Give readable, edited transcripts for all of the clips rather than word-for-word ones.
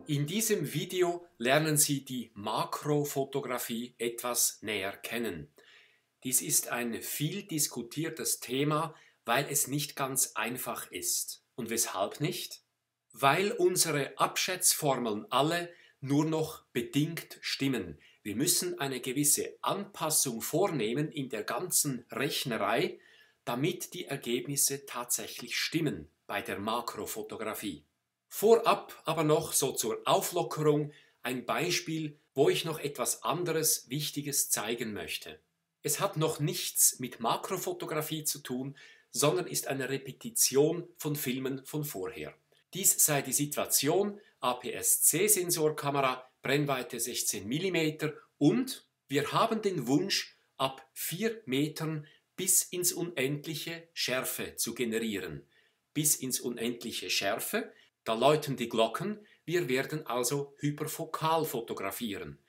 In diesem Video lernen Sie die Makrofotografie etwas näher kennen. Dies ist ein viel diskutiertes Thema, weil es nicht ganz einfach ist. Und weshalb nicht? Weil unsere Abschätzformeln alle nur noch bedingt stimmen. Wir müssen eine gewisse Anpassung vornehmen in der ganzen Rechnerei, damit die Ergebnisse tatsächlich stimmen bei der Makrofotografie. Vorab aber noch so zur Auflockerung ein Beispiel, wo ich noch etwas anderes Wichtiges zeigen möchte. Es hat noch nichts mit Makrofotografie zu tun, sondern ist eine Repetition von Filmen von vorher. Dies sei die Situation APS-C-Sensorkamera, Brennweite 16 mm und wir haben den Wunsch, ab 4 Metern bis ins Unendliche Schärfe zu generieren. Bis ins Unendliche Schärfe, da läuten die Glocken, wir werden also hyperfokal fotografieren.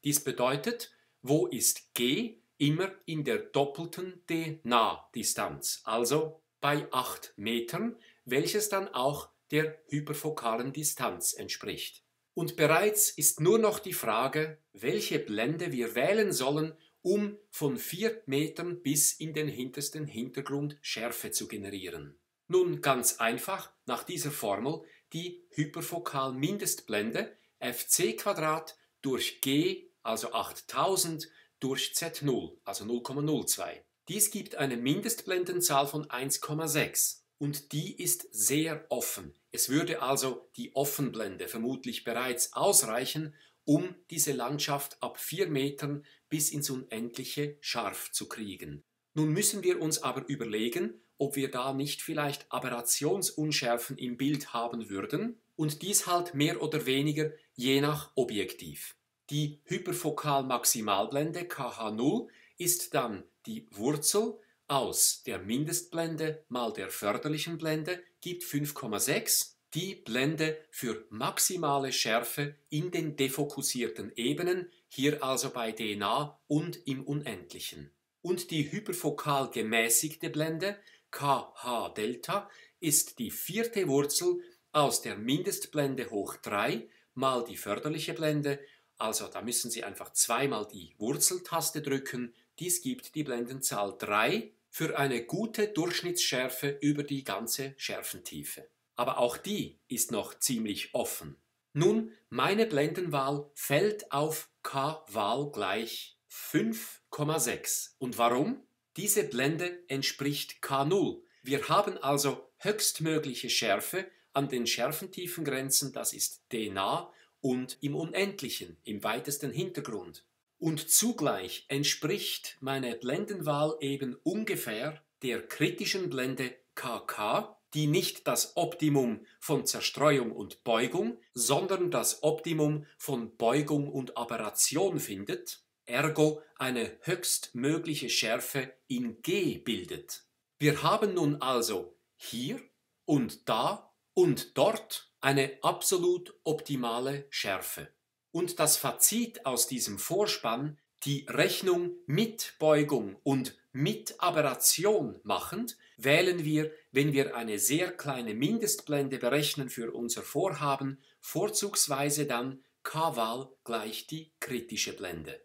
Dies bedeutet, wo ist G? Immer in der doppelten DNA-Distanz, also bei 8 Metern, welches dann auch der hyperfokalen Distanz entspricht. Und bereits ist nur noch die Frage, welche Blende wir wählen sollen, um von 4 Metern bis in den hintersten Hintergrund Schärfe zu generieren. Nun ganz einfach, nach dieser Formel, die Hyperfokal-Mindestblende fc² durch G, also 8000, durch Z0, also 0,02. Dies gibt eine Mindestblendenzahl von 1,6 und die ist sehr offen. Es würde also die Offenblende vermutlich bereits ausreichen, um diese Landschaft ab 4 Metern bis ins Unendliche scharf zu kriegen. Nun müssen wir uns aber überlegen, ob wir da nicht vielleicht Aberrationsunschärfen im Bild haben würden und dies halt mehr oder weniger je nach Objektiv. Die Hyperfokal-Maximalblende KH0 ist dann die Wurzel aus der Mindestblende mal der förderlichen Blende, gibt 5,6, die Blende für maximale Schärfe in den defokussierten Ebenen, hier also bei DNA und im Unendlichen. Und die hyperfokal gemäßigte Blende KH-Delta ist die 4. Wurzel aus der Mindestblende hoch 3 mal die förderliche Blende. Also da müssen Sie einfach zweimal die Wurzeltaste drücken. Dies gibt die Blendenzahl 3 für eine gute Durchschnittsschärfe über die ganze Schärfentiefe. Aber auch die ist noch ziemlich offen. Nun, meine Blendenwahl fällt auf K-Wahl gleich 5,6. Und warum? Diese Blende entspricht K0. Wir haben also höchstmögliche Schärfe an den Schärfentiefengrenzen, das ist DNA, und im Unendlichen, im weitesten Hintergrund. Und zugleich entspricht meine Blendenwahl eben ungefähr der kritischen Blende KK, die nicht das Optimum von Zerstreuung und Beugung, sondern das Optimum von Beugung und Aberration findet, ergo eine höchstmögliche Schärfe in G bildet. Wir haben nun also hier und da und dort eine absolut optimale Schärfe. Und das Fazit aus diesem Vorspann, die Rechnung mit Beugung und mit Aberration machend, wählen wir, wenn wir eine sehr kleine Mindestblende berechnen für unser Vorhaben, vorzugsweise dann K-Wahl gleich die kritische Blende.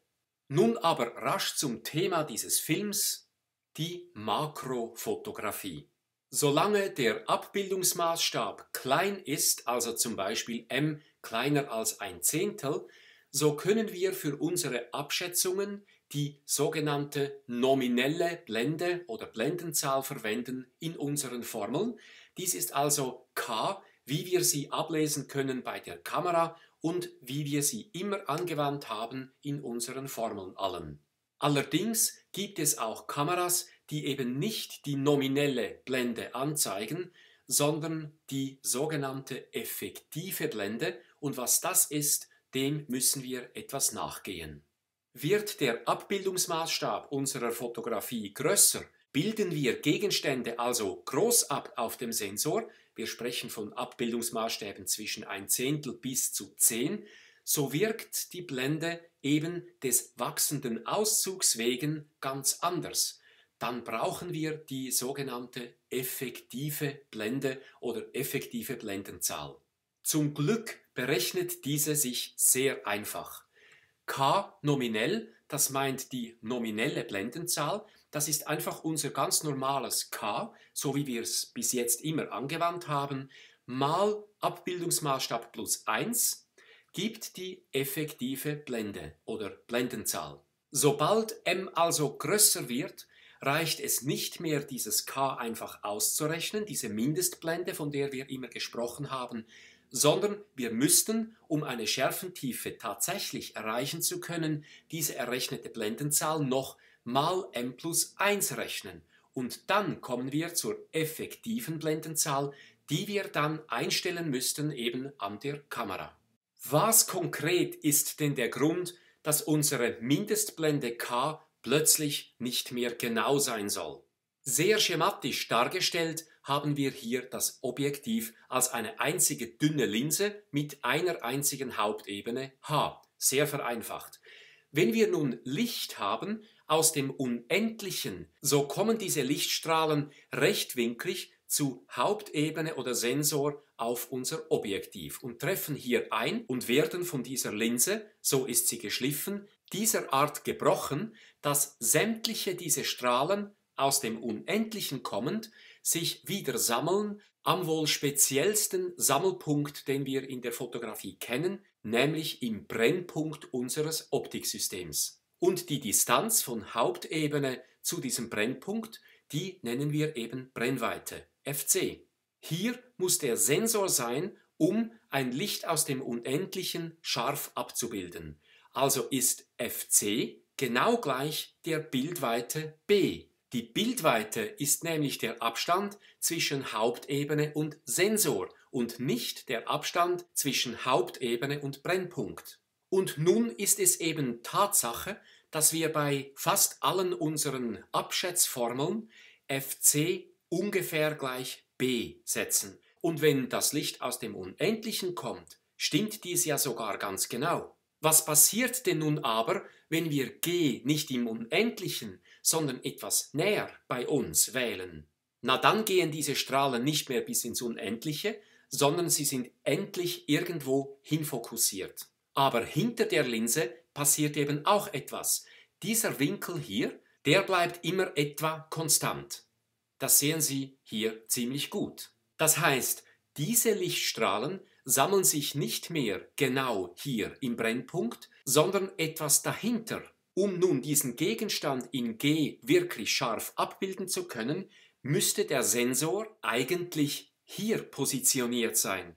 Nun aber rasch zum Thema dieses Films, die Makrofotografie. Solange der Abbildungsmaßstab klein ist, also zum Beispiel m kleiner als 1/10, so können wir für unsere Abschätzungen die sogenannte nominelle Blende oder Blendenzahl verwenden in unseren Formeln. Dies ist also K, wie wir sie ablesen können bei der Kamera und wie wir sie immer angewandt haben in unseren Formeln allen. Allerdings gibt es auch Kameras, die eben nicht die nominelle Blende anzeigen, sondern die sogenannte effektive Blende, und was das ist, dem müssen wir etwas nachgehen. Wird der Abbildungsmaßstab unserer Fotografie größer, bilden wir Gegenstände also groß ab auf dem Sensor, wir sprechen von Abbildungsmaßstäben zwischen 1/10 bis zu 10, so wirkt die Blende eben des wachsenden Auszugs wegen ganz anders. Dann brauchen wir die sogenannte effektive Blende oder effektive Blendenzahl. Zum Glück berechnet diese sich sehr einfach. K nominell, das meint die nominelle Blendenzahl, das ist einfach unser ganz normales K, so wie wir es bis jetzt immer angewandt haben, mal Abbildungsmaßstab plus 1 gibt die effektive Blende oder Blendenzahl. Sobald m also größer wird, reicht es nicht mehr, dieses K einfach auszurechnen, diese Mindestblende, von der wir immer gesprochen haben, sondern wir müssten, um eine Schärfentiefe tatsächlich erreichen zu können, diese errechnete Blendenzahl noch mal m plus 1 rechnen. Und dann kommen wir zur effektiven Blendenzahl, die wir dann einstellen müssten eben an der Kamera. Was konkret ist denn der Grund, dass unsere Mindestblende K plötzlich nicht mehr genau sein soll? Sehr schematisch dargestellt haben wir hier das Objektiv als eine einzige dünne Linse mit einer einzigen Hauptebene H. Sehr vereinfacht. Wenn wir nun Licht haben aus dem Unendlichen, so kommen diese Lichtstrahlen rechtwinklig zu Hauptebene oder Sensor auf unser Objektiv und treffen hier ein und werden von dieser Linse, so ist sie geschliffen, dieser Art gebrochen, dass sämtliche diese Strahlen aus dem Unendlichen kommend sich wieder sammeln am wohl speziellsten Sammelpunkt, den wir in der Fotografie kennen, nämlich im Brennpunkt unseres Optiksystems. Und die Distanz von Hauptebene zu diesem Brennpunkt, die nennen wir eben Brennweite, Fc. Hier muss der Sensor sein, um ein Licht aus dem Unendlichen scharf abzubilden. Also ist Fc genau gleich der Bildweite b. Die Bildweite ist nämlich der Abstand zwischen Hauptebene und Sensor und nicht der Abstand zwischen Hauptebene und Brennpunkt. Und nun ist es eben Tatsache, dass wir bei fast allen unseren Abschätzformeln Fc ungefähr gleich b setzen. Und wenn das Licht aus dem Unendlichen kommt, stimmt dies ja sogar ganz genau. Was passiert denn nun aber, wenn wir g nicht im Unendlichen, sondern etwas näher bei uns wählen? Na, dann gehen diese Strahlen nicht mehr bis ins Unendliche, sondern sie sind endlich irgendwo hinfokussiert. Aber hinter der Linse passiert eben auch etwas. Dieser Winkel hier, der bleibt immer etwa konstant. Das sehen Sie hier ziemlich gut. Das heißt, diese Lichtstrahlen sammeln sich nicht mehr genau hier im Brennpunkt, sondern etwas dahinter. Um nun diesen Gegenstand in G wirklich scharf abbilden zu können, müsste der Sensor eigentlich hier positioniert sein.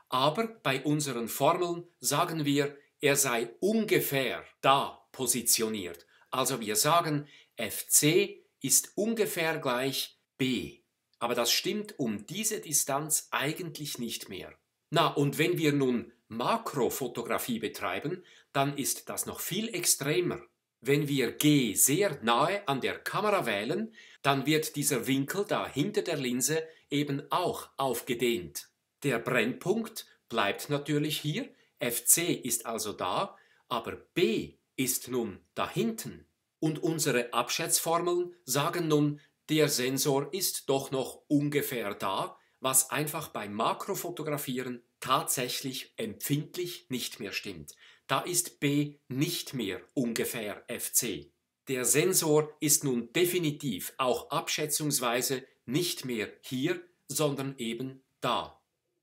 Aber bei unseren Formeln sagen wir, er sei ungefähr da positioniert. Also wir sagen, Fc ist ungefähr gleich b. Aber das stimmt um diese Distanz eigentlich nicht mehr. Na, und wenn wir nun Makrofotografie betreiben, dann ist das noch viel extremer. Wenn wir G sehr nahe an der Kamera wählen, dann wird dieser Winkel da hinter der Linse eben auch aufgedehnt. Der Brennpunkt bleibt natürlich hier, Fc ist also da, aber b ist nun da hinten. Und unsere Abschätzformeln sagen nun, der Sensor ist doch noch ungefähr da, was einfach beim Makrofotografieren tatsächlich empfindlich nicht mehr stimmt. Da ist b nicht mehr ungefähr Fc. Der Sensor ist nun definitiv auch abschätzungsweise nicht mehr hier, sondern eben da.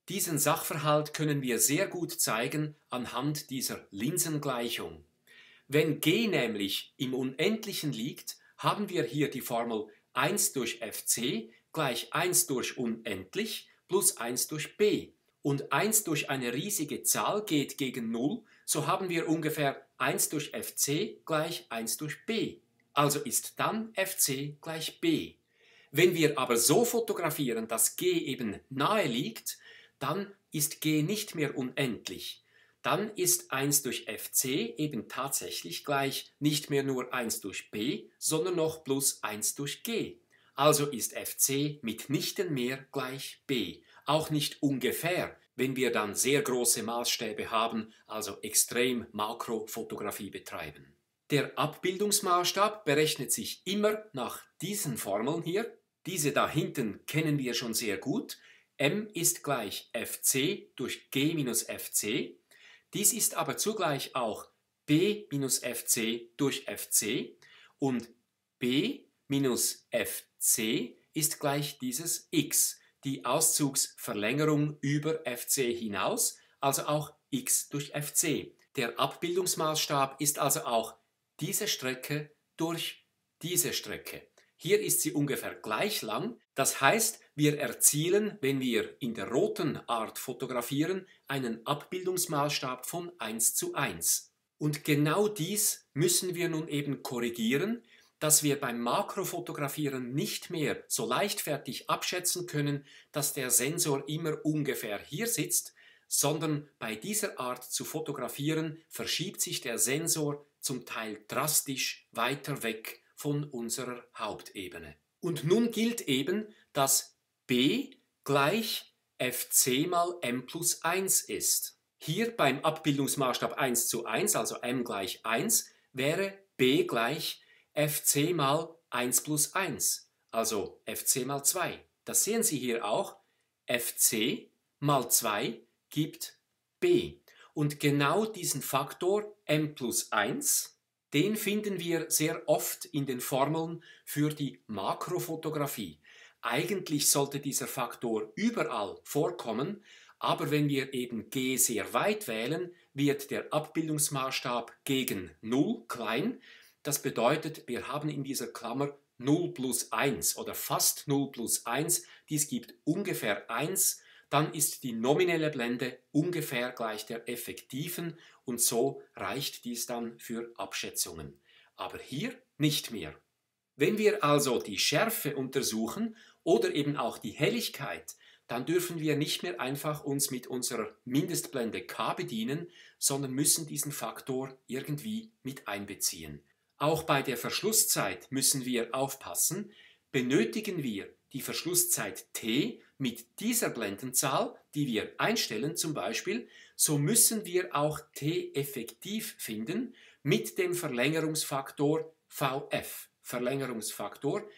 Diesen Sachverhalt können wir sehr gut zeigen anhand dieser Linsengleichung. Wenn g nämlich im Unendlichen liegt, haben wir hier die Formel 1 durch Fc gleich 1 durch unendlich plus 1 durch b. Und 1 durch eine riesige Zahl geht gegen 0, so haben wir ungefähr 1 durch Fc gleich 1 durch b. Also ist dann Fc gleich b. Wenn wir aber so fotografieren, dass g eben nahe liegt, dann ist g nicht mehr unendlich. Dann ist 1 durch Fc eben tatsächlich gleich nicht mehr nur 1 durch b, sondern noch plus 1 durch g. Also ist Fc mitnichten mehr gleich b. Auch nicht ungefähr, wenn wir dann sehr große Maßstäbe haben, also extrem Makrofotografie betreiben. Der Abbildungsmaßstab berechnet sich immer nach diesen Formeln hier. Diese da hinten kennen wir schon sehr gut. m ist gleich fc durch g minus fc. Dies ist aber zugleich auch b minus fc durch fc und b minus fc ist gleich dieses x, die Auszugsverlängerung über fc hinaus, also auch x durch fc. Der Abbildungsmaßstab ist also auch diese Strecke durch diese Strecke. Hier ist sie ungefähr gleich lang. Das heißt, wir erzielen, wenn wir in der roten Art fotografieren, einen Abbildungsmaßstab von 1:1. Und genau dies müssen wir nun eben korrigieren, dass wir beim Makrofotografieren nicht mehr so leichtfertig abschätzen können, dass der Sensor immer ungefähr hier sitzt, sondern bei dieser Art zu fotografieren verschiebt sich der Sensor zum Teil drastisch weiter weg von unserer Hauptebene. Und nun gilt eben, dass b gleich fc mal m plus 1 ist. Hier beim Abbildungsmaßstab 1:1, also m gleich 1, wäre b gleich fc mal 1 plus 1, also fc mal 2. Das sehen Sie hier auch, fc mal 2 gibt b. Und genau diesen Faktor m plus 1, den finden wir sehr oft in den Formeln für die Makrofotografie. Eigentlich sollte dieser Faktor überall vorkommen, aber wenn wir eben g sehr weit wählen, wird der Abbildungsmaßstab gegen 0 klein. Das bedeutet, wir haben in dieser Klammer 0 plus 1 oder fast 0 plus 1. Dies gibt ungefähr 1. Dann ist die nominelle Blende ungefähr gleich der effektiven und so reicht dies dann für Abschätzungen. Aber hier nicht mehr. Wenn wir also die Schärfe untersuchen oder eben auch die Helligkeit, dann dürfen wir nicht mehr einfach uns mit unserer Mindestblende K bedienen, sondern müssen diesen Faktor irgendwie mit einbeziehen. Auch bei der Verschlusszeit müssen wir aufpassen. Benötigen wir die Verschlusszeit t mit dieser Blendenzahl, die wir einstellen zum Beispiel, so müssen wir auch t effektiv finden mit dem Verlängerungsfaktor Vf, Verlängerungsfaktor,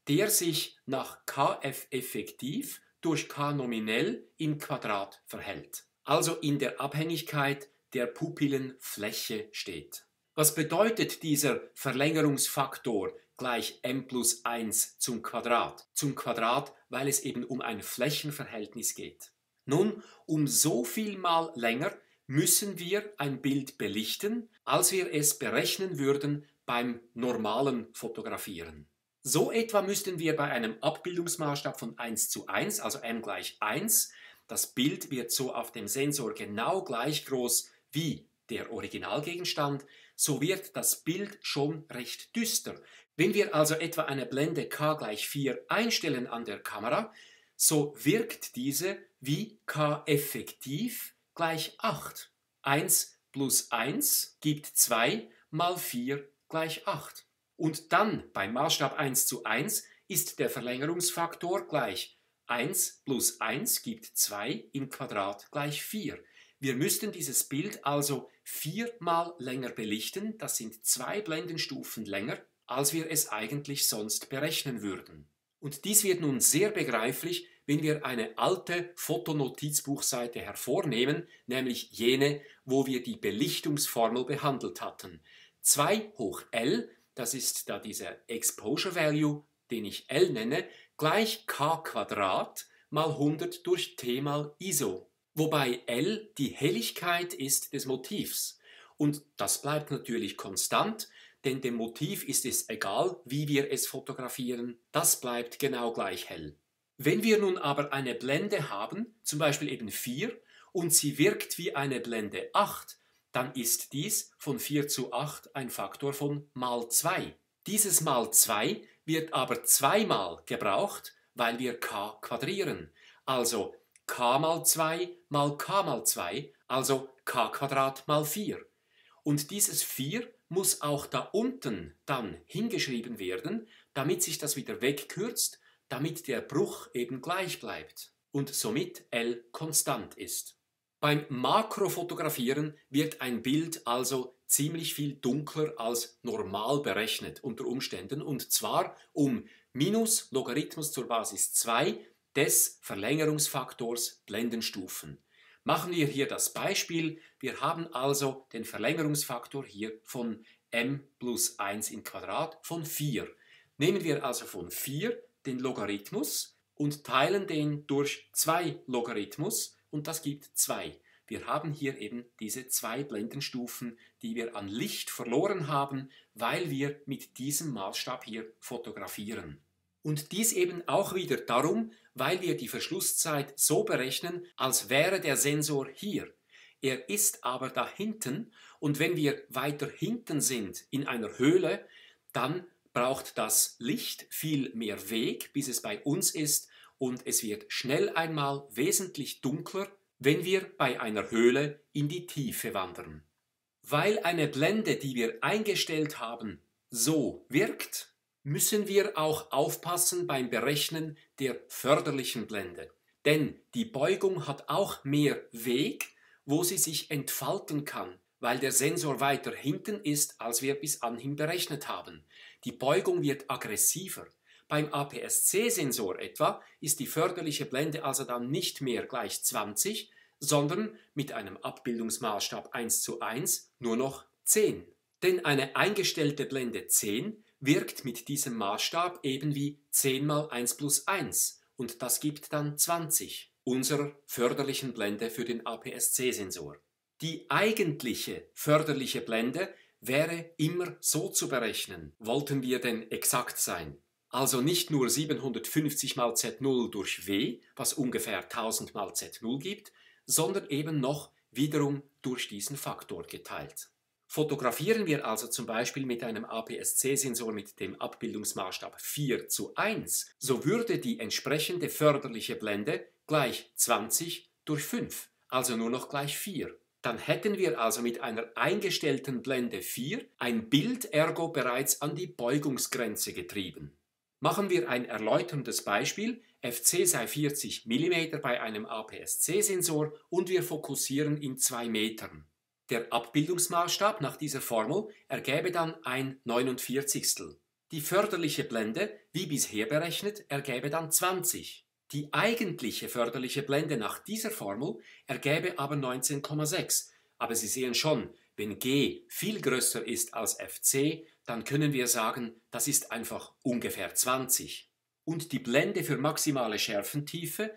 der sich nach Kf effektiv durch K nominell im Quadrat verhält, also in der Abhängigkeit der Pupillenfläche steht. Was bedeutet dieser Verlängerungsfaktor gleich m plus 1 zum Quadrat? Zum Quadrat, weil es eben um ein Flächenverhältnis geht. Nun, um so viel mal länger müssen wir ein Bild belichten, als wir es berechnen würden beim normalen Fotografieren. So etwa müssten wir bei einem Abbildungsmaßstab von 1:1, also m gleich 1, das Bild wird so auf dem Sensor genau gleich groß wie der Originalgegenstand, so wird das Bild schon recht düster. Wenn wir also etwa eine Blende K gleich 4 einstellen an der Kamera, so wirkt diese wie K effektiv gleich 8. 1 plus 1 gibt 2 mal 4 gleich 8. Und dann beim Maßstab 1:1 ist der Verlängerungsfaktor gleich 1 plus 1 gibt 2 im Quadrat gleich 4. Wir müssten dieses Bild also 4-mal länger belichten, das sind 2 Blendenstufen länger, als wir es eigentlich sonst berechnen würden. Und dies wird nun sehr begreiflich, wenn wir eine alte Fotonotizbuchseite hervornehmen, nämlich jene, wo wir die Belichtungsformel behandelt hatten. 2 hoch L, das ist da dieser Exposure Value, den ich L nenne, gleich K Quadrat mal 100 durch T mal ISO. Wobei L die Helligkeit ist des Motivs. Und das bleibt natürlich konstant, denn dem Motiv ist es egal, wie wir es fotografieren, das bleibt genau gleich hell. Wenn wir nun aber eine Blende haben, zum Beispiel eben 4, und sie wirkt wie eine Blende 8, dann ist dies von 4:8 ein Faktor von mal 2. Dieses mal 2 wird aber zweimal gebraucht, weil wir K quadrieren. Also K mal 2 mal K mal 2, also K Quadrat mal 4. Und dieses 4 muss auch da unten dann hingeschrieben werden, damit sich das wieder wegkürzt, damit der Bruch eben gleich bleibt und somit L konstant ist. Beim Makrofotografieren wird ein Bild also ziemlich viel dunkler als normal berechnet unter Umständen, und zwar um minus Logarithmus zur Basis 2 des Verlängerungsfaktors Blendenstufen. Machen wir hier das Beispiel. Wir haben also den Verlängerungsfaktor hier von m plus 1 im Quadrat von 4. Nehmen wir also von 4 den Logarithmus und teilen den durch 2 Logarithmus und das gibt 2. Wir haben hier eben diese 2 Blendenstufen, die wir an Licht verloren haben, weil wir mit diesem Maßstab hier fotografieren. Und dies eben auch wieder darum, weil wir die Verschlusszeit so berechnen, als wäre der Sensor hier. Er ist aber da hinten und wenn wir weiter hinten sind in einer Höhle, dann braucht das Licht viel mehr Weg, bis es bei uns ist und es wird schnell einmal wesentlich dunkler, wenn wir bei einer Höhle in die Tiefe wandern. Weil eine Blende, die wir eingestellt haben, so wirkt, müssen wir auch aufpassen beim Berechnen der förderlichen Blende. Denn die Beugung hat auch mehr Weg, wo sie sich entfalten kann, weil der Sensor weiter hinten ist, als wir bis anhin berechnet haben. Die Beugung wird aggressiver. Beim APS-C-Sensor etwa ist die förderliche Blende also dann nicht mehr gleich 20, sondern mit einem Abbildungsmaßstab 1:1 nur noch 10. Denn eine eingestellte Blende 10 wirkt mit diesem Maßstab eben wie 10 mal 1 plus 1 und das gibt dann 20, unserer förderlichen Blende für den APS-C-Sensor. Die eigentliche förderliche Blende wäre immer so zu berechnen, wollten wir denn exakt sein. Also nicht nur 750 mal Z0 durch W, was ungefähr 1000 mal Z0 gibt, sondern eben noch wiederum durch diesen Faktor geteilt. Fotografieren wir also zum Beispiel mit einem APS-C-Sensor mit dem Abbildungsmaßstab 4:1, so würde die entsprechende förderliche Blende gleich 20 durch 5, also nur noch gleich 4. Dann hätten wir also mit einer eingestellten Blende 4 ein Bild ergo bereits an die Beugungsgrenze getrieben. Machen wir ein erläuterndes Beispiel. FC sei 40 mm bei einem APS-C-Sensor und wir fokussieren in 2 Metern. Der Abbildungsmaßstab nach dieser Formel ergäbe dann ein 49. Die förderliche Blende, wie bisher berechnet, ergäbe dann 20. Die eigentliche förderliche Blende nach dieser Formel ergäbe aber 19,6. Aber Sie sehen schon, wenn G viel größer ist als FC, dann können wir sagen, das ist einfach ungefähr 20. Und die Blende für maximale Schärfentiefe,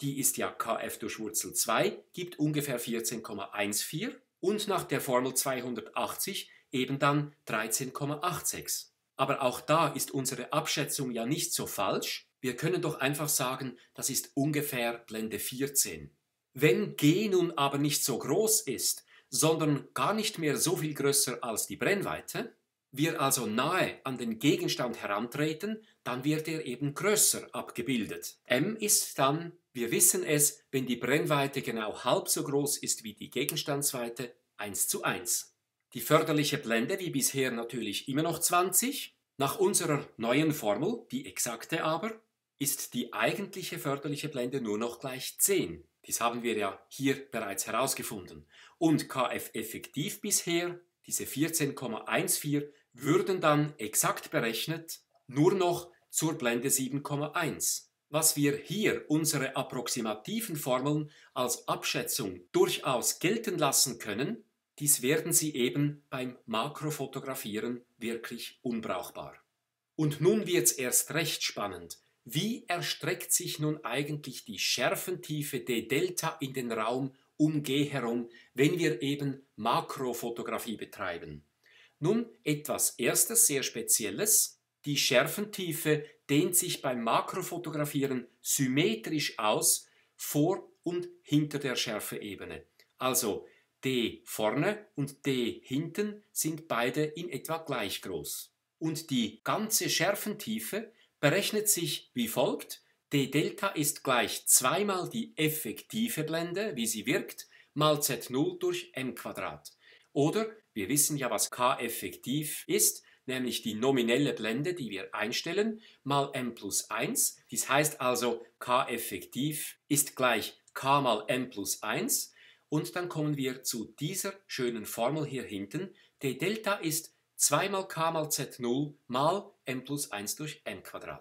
die ist ja Kf durch Wurzel 2, gibt ungefähr 14,14 und nach der Formel 280 eben dann 13,86. Aber auch da ist unsere Abschätzung ja nicht so falsch. Wir können doch einfach sagen, das ist ungefähr Blende 14. Wenn G nun aber nicht so groß ist, sondern gar nicht mehr so viel größer als die Brennweite, wir also nahe an den Gegenstand herantreten, dann wird er eben größer abgebildet. M ist dann, wir wissen es, wenn die Brennweite genau halb so groß ist wie die Gegenstandsweite, 1:1. Die förderliche Blende wie bisher natürlich immer noch 20. Nach unserer neuen Formel, die exakte aber, ist die eigentliche förderliche Blende nur noch gleich 10. Dies haben wir ja hier bereits herausgefunden. Und Kf effektiv bisher, diese 14,14, würden dann exakt berechnet nur noch zur Blende 7,1. Was wir hier unsere approximativen Formeln als Abschätzung durchaus gelten lassen können, dies werden sie eben beim Makrofotografieren wirklich unbrauchbar. Und nun wird's erst recht spannend. Wie erstreckt sich nun eigentlich die Schärfentiefe d-Delta in den Raum um G herum, wenn wir eben Makrofotografie betreiben? Nun, etwas erstes sehr Spezielles. Die Schärfentiefe dehnt sich beim Makrofotografieren symmetrisch aus vor und hinter der Schärfeebene. Also D vorne und D hinten sind beide in etwa gleich groß. Und die ganze Schärfentiefe berechnet sich wie folgt. d-Delta ist gleich 2 mal die effektive Blende, wie sie wirkt, mal Z0 durch m². Oder, wir wissen ja, was K effektiv ist, nämlich die nominelle Blende, die wir einstellen, mal m plus 1. Dies heißt also, K effektiv ist gleich K mal m plus 1. Und dann kommen wir zu dieser schönen Formel hier hinten. d-Delta ist 2 mal K mal Z0 mal m plus 1 durch m².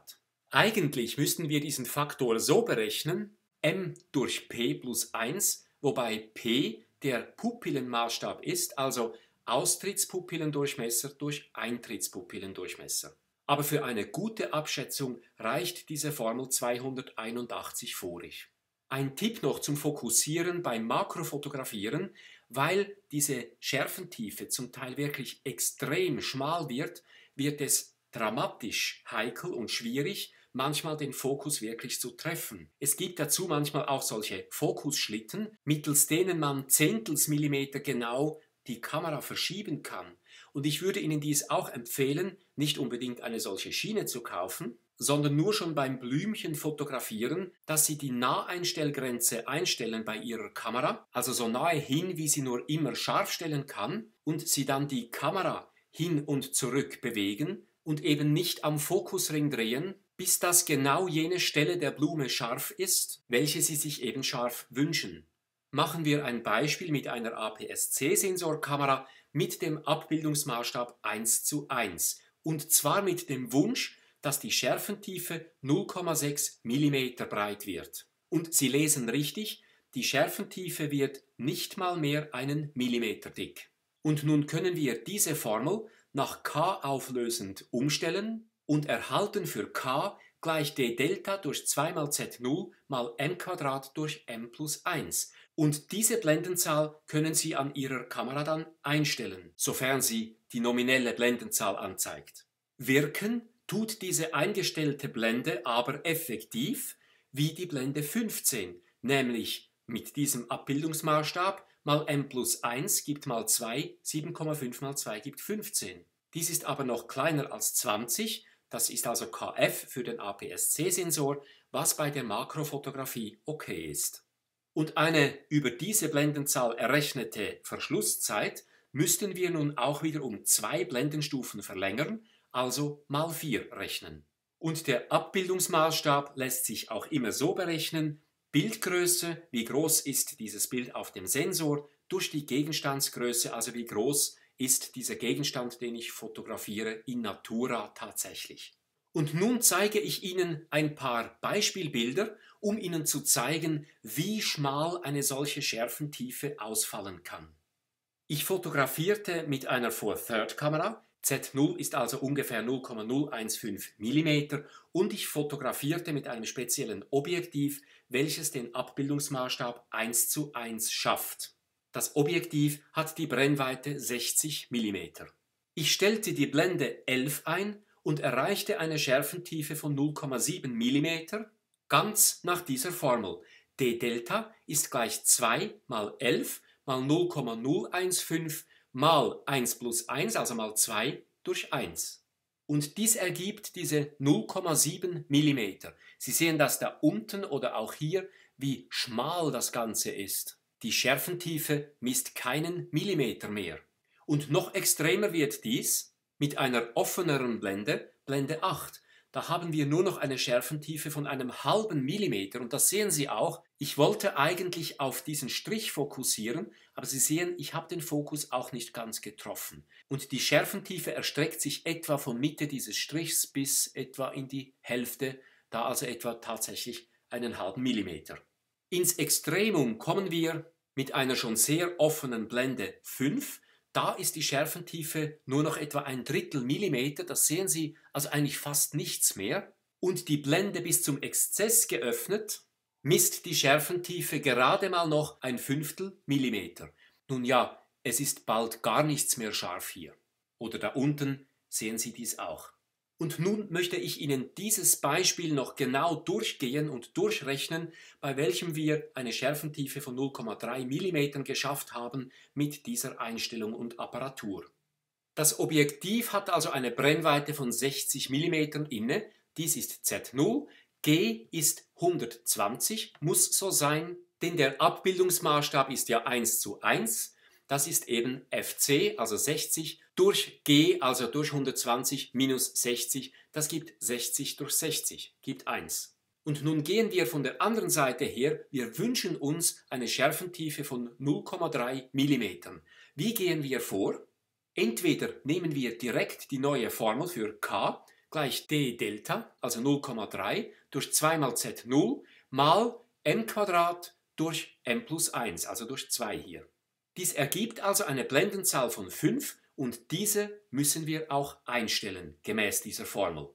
Eigentlich müssten wir diesen Faktor so berechnen: m durch p plus 1, wobei p der Pupillenmaßstab ist, also Austrittspupillendurchmesser durch Eintrittspupillendurchmesser. Aber für eine gute Abschätzung reicht diese Formel 281 vorig. Ein Tipp noch zum Fokussieren beim Makrofotografieren: weil diese Schärfentiefe zum Teil wirklich extrem schmal wird, wird es dramatisch heikel und schwierig, manchmal den Fokus wirklich zu treffen. Es gibt dazu manchmal auch solche Fokusschlitten, mittels denen man Zehntelsmillimeter genau die Kamera verschieben kann. Und ich würde Ihnen dies auch empfehlen, nicht unbedingt eine solche Schiene zu kaufen, sondern nur schon beim Blümchen fotografieren, dass Sie die Naheinstellgrenze einstellen bei Ihrer Kamera, also so nahe hin, wie sie nur immer scharf stellen kann, und Sie dann die Kamera hin und zurück bewegen und eben nicht am Fokusring drehen, bis das genau jene Stelle der Blume scharf ist, welche Sie sich eben scharf wünschen. Machen wir ein Beispiel mit einer APS-C-Sensorkamera mit dem Abbildungsmaßstab 1:1, und zwar mit dem Wunsch, dass die Schärfentiefe 0,6 mm breit wird. Und Sie lesen richtig, die Schärfentiefe wird nicht mal mehr einen Millimeter dick. Und nun können wir diese Formel nach K auflösend umstellen und erhalten für K gleich d Delta durch 2 mal Z0 mal m² durch m plus 1. Und diese Blendenzahl können Sie an Ihrer Kamera dann einstellen, sofern sie die nominelle Blendenzahl anzeigt. Wirken tut diese eingestellte Blende aber effektiv wie die Blende 15, nämlich mit diesem Abbildungsmaßstab mal m plus 1 gibt mal 2, 7,5 mal 2 gibt 15. Dies ist aber noch kleiner als 20, das ist also Kf für den APS-C-Sensor, was bei der Makrofotografie okay ist. Und eine über diese Blendenzahl errechnete Verschlusszeit müssten wir nun auch wieder um 2 Blendenstufen verlängern, also mal 4 rechnen. Und der Abbildungsmaßstab lässt sich auch immer so berechnen: Bildgröße, wie groß ist dieses Bild auf dem Sensor, durch die Gegenstandsgröße, also wie groß ist dieser Gegenstand, den ich fotografiere, in Natura tatsächlich. Und nun zeige ich Ihnen ein paar Beispielbilder, um Ihnen zu zeigen, wie schmal eine solche Schärfentiefe ausfallen kann. Ich fotografierte mit einer 4-Third-Kamera, Z0 ist also ungefähr 0,015 mm, und ich fotografierte mit einem speziellen Objektiv, welches den Abbildungsmaßstab 1:1 schafft. Das Objektiv hat die Brennweite 60 mm. Ich stellte die Blende 11 ein und erreichte eine Schärfentiefe von 0,7 mm, ganz nach dieser Formel. d Delta ist gleich 2 mal 11 mal 0,015 mal 1 plus 1, also mal 2 durch 1. Und dies ergibt diese 0,7 mm. Sie sehen das da unten oder auch hier, wie schmal das Ganze ist. Die Schärfentiefe misst keinen Millimeter mehr. Und noch extremer wird dies mit einer offeneren Blende, Blende 8. Da haben wir nur noch eine Schärfentiefe von einem halben Millimeter, und das sehen Sie auch. Ich wollte eigentlich auf diesen Strich fokussieren, aber Sie sehen, ich habe den Fokus auch nicht ganz getroffen. Und die Schärfentiefe erstreckt sich etwa von Mitte dieses Strichs bis etwa in die Hälfte, da also etwa tatsächlich einen halben Millimeter. Ins Extremum kommen wir mit einer schon sehr offenen Blende 5. Da ist die Schärfentiefe nur noch etwa ein Drittel Millimeter, das sehen Sie, also eigentlich fast nichts mehr. Und die Blende bis zum Exzess geöffnet, misst die Schärfentiefe gerade mal noch ein Fünftel Millimeter. Nun ja, es ist bald gar nichts mehr scharf hier. Oder da unten sehen Sie dies auch. Und nun möchte ich Ihnen dieses Beispiel noch genau durchgehen und durchrechnen, bei welchem wir eine Schärfentiefe von 0,3 mm geschafft haben mit dieser Einstellung und Apparatur. Das Objektiv hat also eine Brennweite von 60 mm inne, dies ist Z0, G ist 120, muss so sein, denn der Abbildungsmaßstab ist ja 1:1. Das ist eben FC, also 60, durch G, also durch 120 minus 60, das gibt 60 durch 60, gibt 1. Und nun gehen wir von der anderen Seite her, wir wünschen uns eine Schärfentiefe von 0,3 mm. Wie gehen wir vor? Entweder nehmen wir direkt die neue Formel für K, gleich d Delta, also 0,3, durch 2 mal z0 mal m² durch m plus 1, also durch 2 hier. Dies ergibt also eine Blendenzahl von 5 und diese müssen wir auch einstellen, gemäß dieser Formel.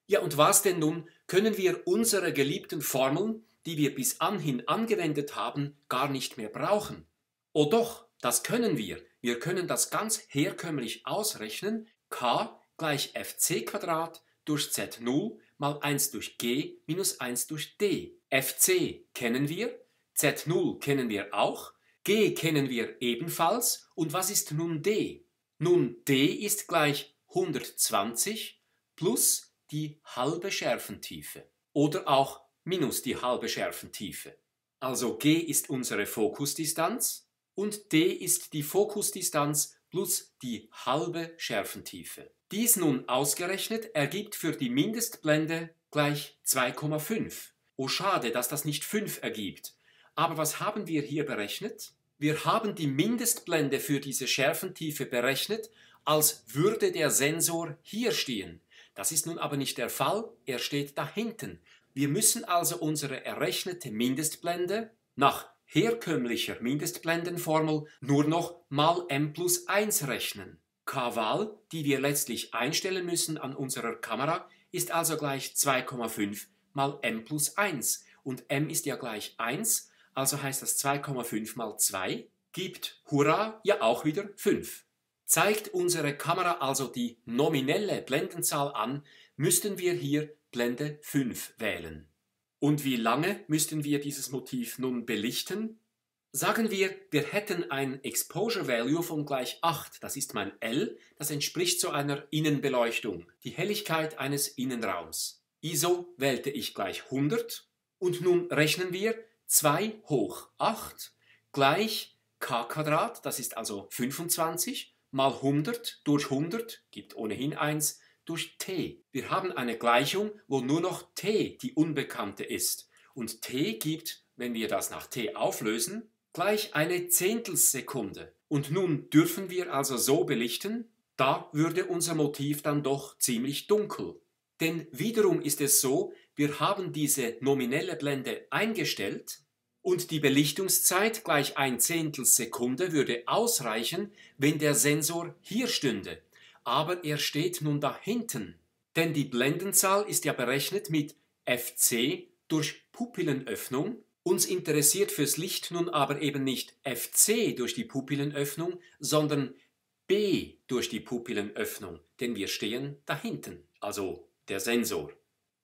Ja, und was denn nun? Können wir unsere geliebten Formeln, die wir bis anhin angewendet haben, gar nicht mehr brauchen? Oh doch, das können wir. Wir können das ganz herkömmlich ausrechnen. K gleich fc² durch z0 mal 1 durch g minus 1 durch d. fc kennen wir, z0 kennen wir auch, g kennen wir ebenfalls. Und was ist nun d? Nun, d ist gleich 120 plus die halbe Schärfentiefe oder auch minus die halbe Schärfentiefe. Also g ist unsere Fokusdistanz und d ist die Fokusdistanz plus die halbe Schärfentiefe. Dies nun ausgerechnet ergibt für die Mindestblende gleich 2,5. Oh schade, dass das nicht 5 ergibt. Aber was haben wir hier berechnet? Wir haben die Mindestblende für diese Schärfentiefe berechnet, als würde der Sensor hier stehen. Das ist nun aber nicht der Fall, er steht da hinten. Wir müssen also unsere errechnete Mindestblende nach herkömmlicher Mindestblendenformel nur noch mal m plus 1 rechnen. K-Wahl, die wir letztlich einstellen müssen an unserer Kamera, ist also gleich 2,5 mal m plus 1. Und m ist ja gleich 1, also heißt das 2,5 mal 2 gibt, hurra, ja auch wieder 5. Zeigt unsere Kamera also die nominelle Blendenzahl an, müssten wir hier Blende 5 wählen. Und wie lange müssten wir dieses Motiv nun belichten? Sagen wir, wir hätten ein Exposure Value von gleich 8, das ist mein L, das entspricht so einer Innenbeleuchtung, die Helligkeit eines Innenraums. ISO wählte ich gleich 100 und nun rechnen wir 2 hoch 8 gleich k², das ist also 25, mal 100 durch 100 gibt ohnehin 1 durch t. Wir haben eine Gleichung, wo nur noch t die Unbekannte ist. Und t gibt, wenn wir das nach t auflösen, gleich eine Zehntelsekunde. Und nun dürfen wir also so belichten, da würde unser Motiv dann doch ziemlich dunkel. Denn wiederum ist es so, wir haben diese nominelle Blende eingestellt, und die Belichtungszeit gleich 1 Zehntelsekunde würde ausreichen, wenn der Sensor hier stünde. Aber er steht nun da hinten. Denn die Blendenzahl ist ja berechnet mit Fc durch Pupillenöffnung. Uns interessiert fürs Licht nun aber eben nicht Fc durch die Pupillenöffnung, sondern B durch die Pupillenöffnung. Denn wir stehen da hinten, also der Sensor.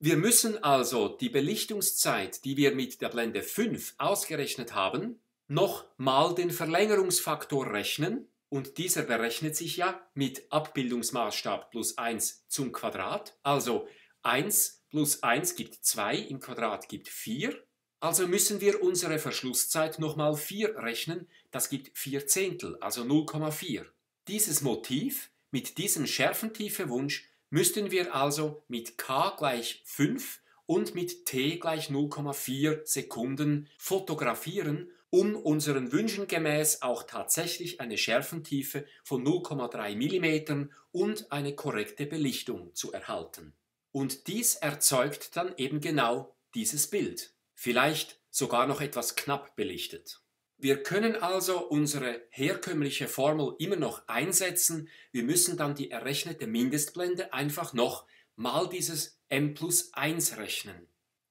Wir müssen also die Belichtungszeit, die wir mit der Blende 5 ausgerechnet haben, noch mal den Verlängerungsfaktor rechnen und dieser berechnet sich ja mit Abbildungsmaßstab plus 1 zum Quadrat. Also 1 plus 1 gibt 2, im Quadrat gibt 4. Also müssen wir unsere Verschlusszeit nochmal 4 rechnen, das gibt 4 Zehntel, also 0,4. Dieses Motiv mit diesem Schärfentiefewunsch müssten wir also mit k gleich 5 und mit t gleich 0,4 Sekunden fotografieren, um unseren Wünschen gemäß auch tatsächlich eine Schärfentiefe von 0,3 mm und eine korrekte Belichtung zu erhalten. Und dies erzeugt dann eben genau dieses Bild, vielleicht sogar noch etwas knapp belichtet. Wir können also unsere herkömmliche Formel immer noch einsetzen, wir müssen dann die errechnete Mindestblende einfach noch mal dieses m plus 1 rechnen.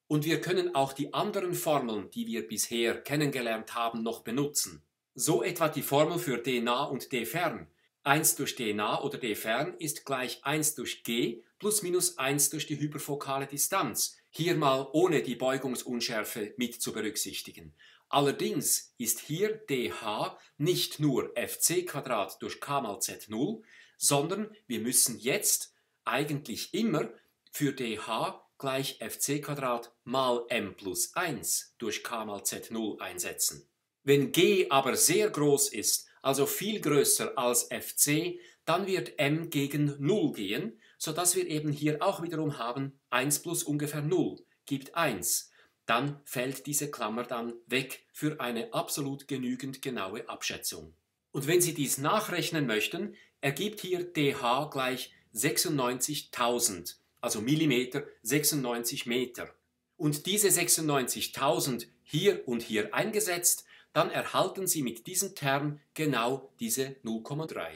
Und wir können auch die anderen Formeln, die wir bisher kennengelernt haben, noch benutzen. So etwa die Formel für d nah und d fern. 1 durch d nah oder d fern ist gleich 1 durch g plus minus 1 durch die hyperfokale Distanz. Hier mal ohne die Beugungsunschärfe mit zu berücksichtigen. Allerdings ist hier dh nicht nur fc² durch k mal z0, sondern wir müssen jetzt eigentlich immer für dh gleich fc² mal m plus 1 durch k mal z0 einsetzen. Wenn g aber sehr groß ist, also viel größer als fc, dann wird m gegen 0 gehen, sodass wir eben hier auch wiederum haben 1 plus ungefähr 0 gibt 1. Dann fällt diese Klammer dann weg für eine absolut genügend genaue Abschätzung. Und wenn Sie dies nachrechnen möchten, ergibt hier dh gleich 96.000 also Millimeter, 96 Meter. Und diese 96.000 hier und hier eingesetzt, dann erhalten Sie mit diesem Term genau diese 0,3.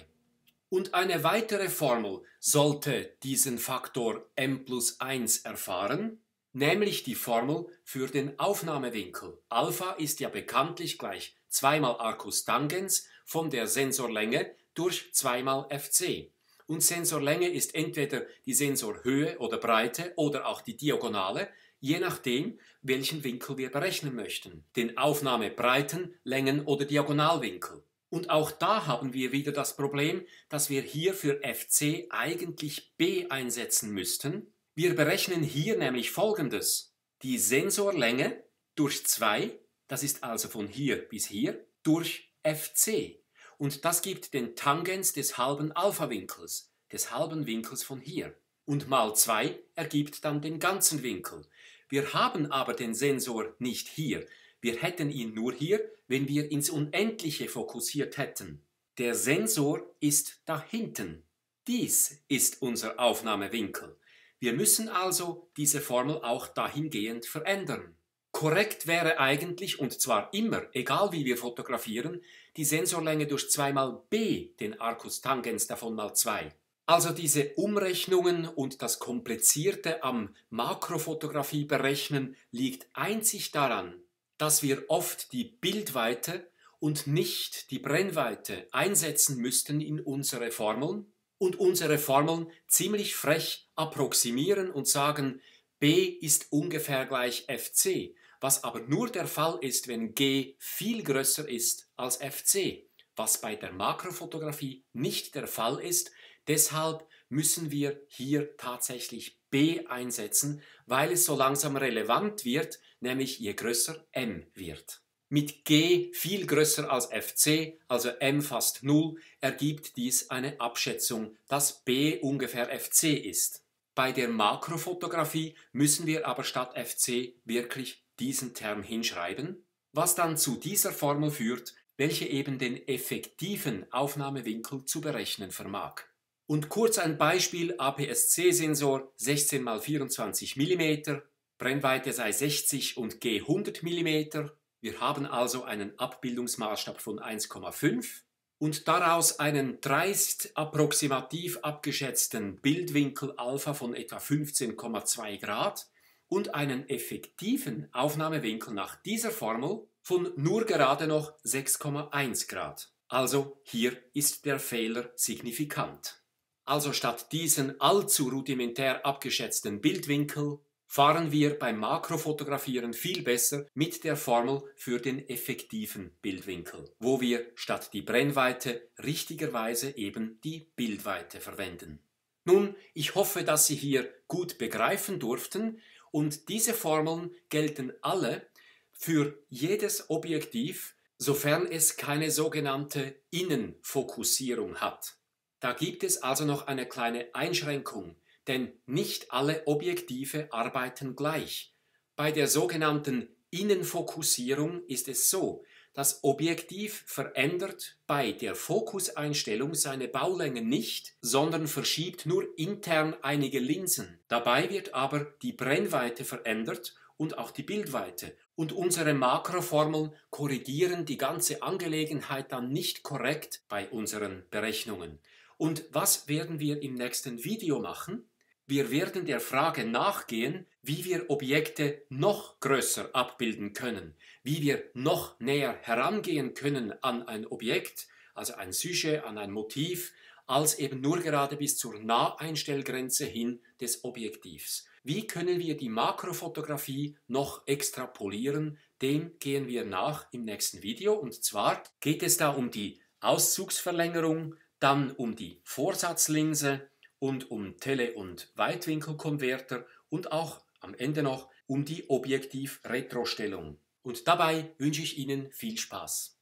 Und eine weitere Formel sollte diesen Faktor m+1 erfahren, nämlich die Formel für den Aufnahmewinkel. Alpha ist ja bekanntlich gleich 2 mal Arcus Tangens von der Sensorlänge durch 2 mal Fc. Und Sensorlänge ist entweder die Sensorhöhe oder Breite oder auch die Diagonale, je nachdem, welchen Winkel wir berechnen möchten. Den Aufnahmebreiten, Längen- oder Diagonalwinkel. Und auch da haben wir wieder das Problem, dass wir hier für Fc eigentlich b einsetzen müssten. Wir berechnen hier nämlich Folgendes. Die Sensorlänge durch 2, das ist also von hier bis hier, durch Fc. Und das gibt den Tangens des halben Alpha-Winkels, des halben Winkels von hier. Und mal 2 ergibt dann den ganzen Winkel. Wir haben aber den Sensor nicht hier. Wir hätten ihn nur hier, wenn wir ins Unendliche fokussiert hätten. Der Sensor ist da hinten. Dies ist unser Aufnahmewinkel. Wir müssen also diese Formel auch dahingehend verändern. Korrekt wäre eigentlich, und zwar immer, egal wie wir fotografieren, die Sensorlänge durch 2 mal b, den Arcus Tangens davon mal 2. Also diese Umrechnungen und das Komplizierte am Makrofotografie berechnen liegt einzig daran, dass wir oft die Bildweite und nicht die Brennweite einsetzen müssten in unsere Formeln und unsere Formeln ziemlich frech approximieren und sagen, b ist ungefähr gleich fc, was aber nur der Fall ist, wenn g viel größer ist als fc, was bei der Makrofotografie nicht der Fall ist. Deshalb müssen wir hier tatsächlich b einsetzen, weil es so langsam relevant wird, nämlich je größer m wird. Mit g viel größer als fc, also m fast 0, ergibt dies eine Abschätzung, dass b ungefähr fc ist. Bei der Makrofotografie müssen wir aber statt fc wirklich diesen Term hinschreiben, was dann zu dieser Formel führt, welche eben den effektiven Aufnahmewinkel zu berechnen vermag. Und kurz ein Beispiel: APS-C-Sensor 16 x 24 mm, Brennweite sei 60 und G 100 mm. Wir haben also einen Abbildungsmaßstab von 1,5 und daraus einen dreist approximativ abgeschätzten Bildwinkel Alpha von etwa 15,2 Grad und einen effektiven Aufnahmewinkel nach dieser Formel von nur gerade noch 6,1 Grad. Also hier ist der Fehler signifikant. Also statt diesen allzu rudimentär abgeschätzten Bildwinkel fahren wir beim Makrofotografieren viel besser mit der Formel für den effektiven Bildwinkel, wo wir statt die Brennweite richtigerweise eben die Bildweite verwenden. Nun, ich hoffe, dass Sie hier gut begreifen durften, und diese Formeln gelten alle für jedes Objektiv, sofern es keine sogenannte Innenfokussierung hat. Da gibt es also noch eine kleine Einschränkung, denn nicht alle Objektive arbeiten gleich. Bei der sogenannten Innenfokussierung ist es so, das Objektiv verändert bei der Fokuseinstellung seine Baulänge nicht, sondern verschiebt nur intern einige Linsen. Dabei wird aber die Brennweite verändert und auch die Bildweite. Und unsere Makroformeln korrigieren die ganze Angelegenheit dann nicht korrekt bei unseren Berechnungen. Und was werden wir im nächsten Video machen? Wir werden der Frage nachgehen, wie wir Objekte noch größer abbilden können, wie wir noch näher herangehen können an ein Objekt, also ein Sujet, an ein Motiv, als eben nur gerade bis zur Naheinstellgrenze hin des Objektivs. Wie können wir die Makrofotografie noch extrapolieren? Dem gehen wir nach im nächsten Video, und zwar geht es da um die Auszugsverlängerung, dann um die Vorsatzlinse und um Tele- und Weitwinkelkonverter und auch am Ende noch um die Objektiv-Retrostellung. Und dabei wünsche ich Ihnen viel Spaß.